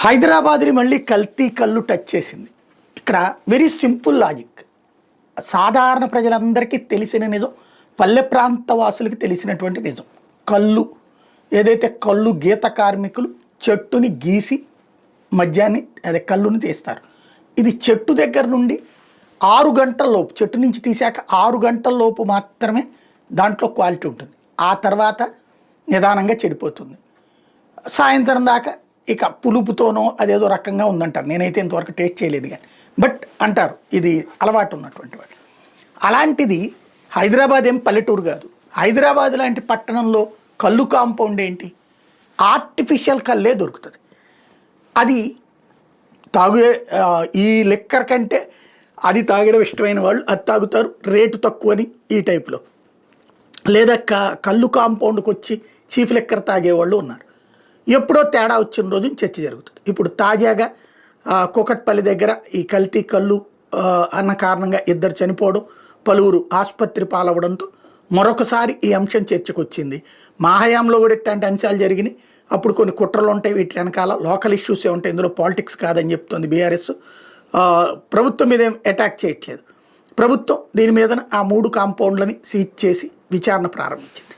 హైదరాబాద్ని మళ్ళీ కల్తీ కళ్ళు టచ్ చేసింది. ఇక్కడ వెరీ సింపుల్ లాజిక్, సాధారణ ప్రజలందరికీ తెలిసిన నిజం, పల్లె ప్రాంత వాసులకి తెలిసినటువంటి నిజం. కళ్ళు ఏదైతే కళ్ళు గీత కార్మికులు చెట్టుని గీసి మద్యాన్ని అదే కళ్ళుని తీస్తారు. ఇది చెట్టు దగ్గర నుండి 6 గంటల లోపు, చెట్టు నుంచి తీసాక 6 గంటల లోపు మాత్రమే దాంట్లో క్వాలిటీ ఉంటుంది. ఆ తర్వాత నిదానంగా చెడిపోతుంది. సాయంత్రం దాకా ఇక పులుపుతోనో అదేదో రకంగా ఉందంటారు. నేనైతే ఇంతవరకు టేస్ట్ చేయలేదు కానీ, బట్ అంటారు ఇది అలవాటు ఉన్నటువంటి వాళ్ళు. అలాంటిది హైదరాబాద్ ఏం పల్లెటూరు కాదు. హైదరాబాద్ లాంటి పట్టణంలో కళ్ళు కాంపౌండ్ ఏంటి, ఆర్టిఫిషియల్ కల్లే దొరుకుతుంది. అది తాగే ఈ లిక్కర్ కంటే అది తాగడం ఇష్టమైన వాళ్ళు అది తాగుతారు, రేటు తక్కువని ఈ టైప్లో. లేదా కళ్ళు కాంపౌండ్కి వచ్చి చీఫ్ లిక్కర్ తాగేవాళ్ళు ఉన్నారు. ఎప్పుడో తేడా వచ్చిన రోజు చర్చ జరుగుతుంది. ఇప్పుడు తాజాగా కూకట్పల్లి దగ్గర ఈ కల్తీ కళ్ళు అన్న కారణంగా 2 చనిపోవడం, పలువురు ఆసుపత్రి పాలవడంతో మరొకసారి ఈ అంశం చర్చకు వచ్చింది. మా హయాంలో కూడా ఇట్లాంటి అంశాలు జరిగినాయి. అప్పుడు కొన్ని కుట్రలు ఉంటాయి, వీటి వెనకాల లోకల్ ఇష్యూసే ఉంటాయి, ఇందులో పాలిటిక్స్ కాదని చెప్తుంది బీఆర్ఎస్. ప్రభుత్వం మీద ఏం అటాక్ చేయట్లేదు. ప్రభుత్వం దీని మీద ఆ 3 కాంపౌండ్లని సీజ్ చేసి విచారణ ప్రారంభించింది.